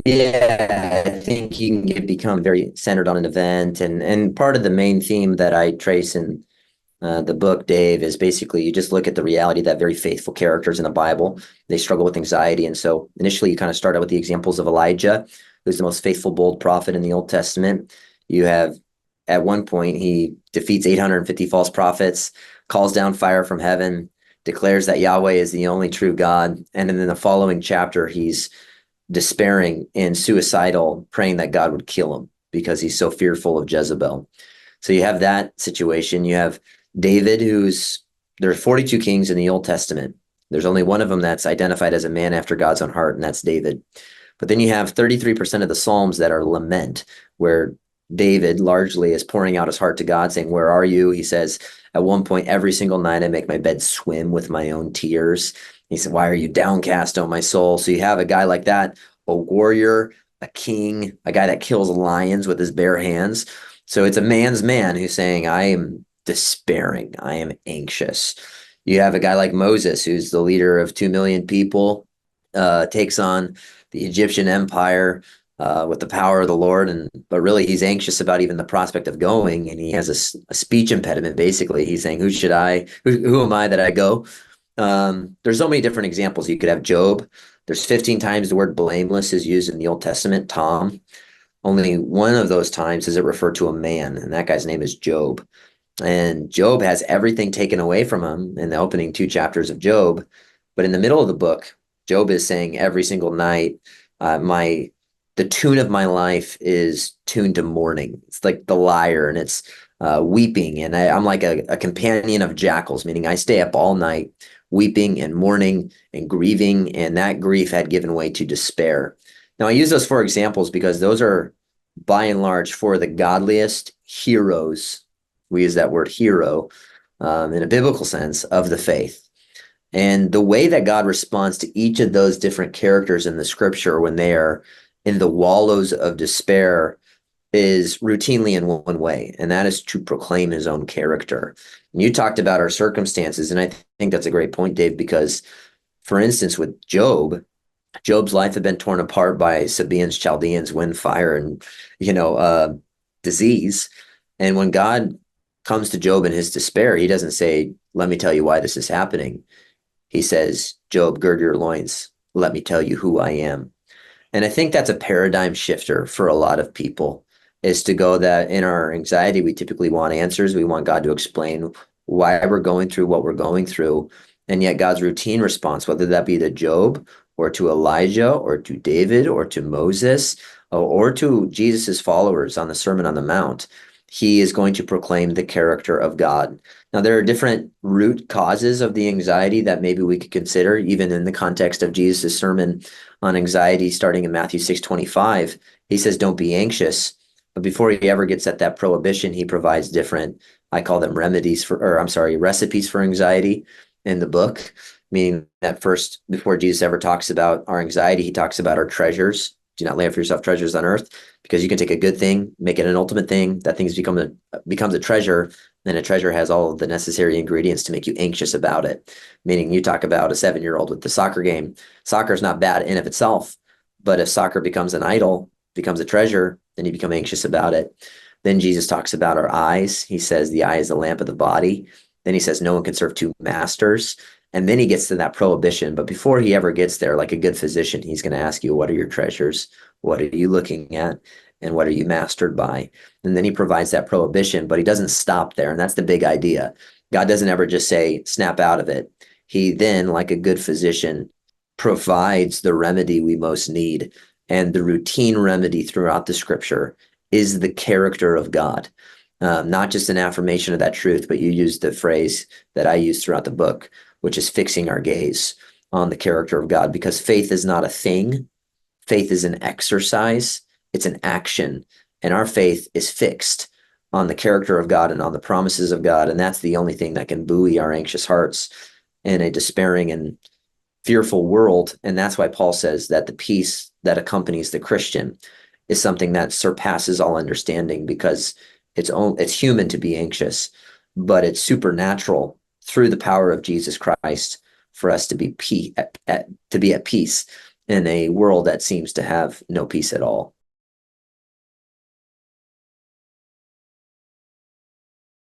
Yeah, I think you can become very centered on an event, and part of the main theme that I trace in the book, Dave, is basically you just look at the reality that very faithful characters in the Bible, they struggle with anxiety. And so initially you kind of start out with the examples of Elijah, who's the most faithful, bold prophet in the Old Testament. You have, at one point, he defeats 850 false prophets, calls down fire from heaven, declares that Yahweh is the only true God. And then in the following chapter, he's despairing and suicidal, praying that God would kill him because he's so fearful of Jezebel. So you have that situation. You have David, there are 42 kings in the Old Testament. There's only one of them that's identified as a man after God's own heart, and that's David. But then you have 33% of the Psalms that are lament, where David largely is pouring out his heart to God, saying, "Where are you?" He says, at one point, every single night I make my bed swim with my own tears. He said, "Why are you downcast, O my soul?" So you have a guy like that, a warrior, a king, a guy that kills lions with his bare hands. So it's a man's man who's saying, "I am despairing. I am anxious." You have a guy like Moses, who's the leader of 2 million people, takes on the Egyptian empire with the power of the Lord. But really, he's anxious about even the prospect of going. And he has a speech impediment, basically. He's saying, who am I that I go? There's so many different examples. You could have Job. There's 15 times the word blameless is used in the Old Testament, Tom. Only one of those times does it refer to a man, and that guy's name is Job. And Job has everything taken away from him in the opening two chapters of Job. But in the middle of the book, Job is saying every single night, my the tune of my life is tuned to mourning. It's like the lyre, and it's weeping. And I'm like a companion of jackals, meaning I stay up all night weeping and mourning and grieving. And that grief had given way to despair. Now, I use those for examples because those are, by and large, for the godliest heroes. We use that word hero in a biblical sense of the faith. And the way that God responds to each of those different characters in the scripture when they are in the wallows of despair is routinely in one way, and that is to proclaim his own character. And you talked about our circumstances, and I think that's a great point, Dave, because, for instance, with Job's life had been torn apart by Sabaeans, Chaldeans, wind, fire, and disease. And when God comes to Job in his despair, he doesn't say, "Let me tell you why this is happening." He says, "Job, gird your loins. Let me tell you who I am." And I think that's a paradigm shifter for a lot of people, is to go that in our anxiety, we typically want answers. We want God to explain why we're going through what we're going through. And yet God's routine response, whether that be to Job or to Elijah or to David or to Moses or to Jesus's followers on the Sermon on the Mount, he is going to proclaim the character of God. Now, there are different root causes of the anxiety that maybe we could consider, even in the context of Jesus' sermon on anxiety, starting in Matthew 6:25. He says, "Don't be anxious." But before he ever gets at that prohibition, he provides different, I call them recipes for anxiety in the book, meaning that first, before Jesus ever talks about our anxiety, he talks about our treasures. Do not lay up for yourself treasures on earth, because you can take a good thing, make it an ultimate thing. That thing's becomes a treasure. Then a treasure has all of the necessary ingredients to make you anxious about it. Meaning, you talk about a 7-year-old with the soccer game. Soccer is not bad in of itself, but if soccer becomes an idol, becomes a treasure, then you become anxious about it. Then Jesus talks about our eyes. He says the eye is the lamp of the body. Then he says no one can serve two masters. And then he gets to that prohibition. But before he ever gets there, like a good physician, he's going to ask you, what are your treasures? What are you looking at? And what are you mastered by? And then he provides that prohibition, but he doesn't stop there. And that's the big idea. God doesn't ever just say, snap out of it. He then, like a good physician, provides the remedy we most need. And the routine remedy throughout the scripture is the character of God. Not just an affirmation of that truth, but you use the phrase that I use throughout the book, which is fixing our gaze on the character of God, because faith is not a thing. Faith is an exercise. It's an action. And our faith is fixed on the character of God and on the promises of God. And that's the only thing that can buoy our anxious hearts in a despairing and fearful world. And that's why Paul says that the peace that accompanies the Christian is something that surpasses all understanding, because it's human to be anxious, but it's supernatural through the power of Jesus Christ for us to be at peace. in a world that seems to have no peace at all.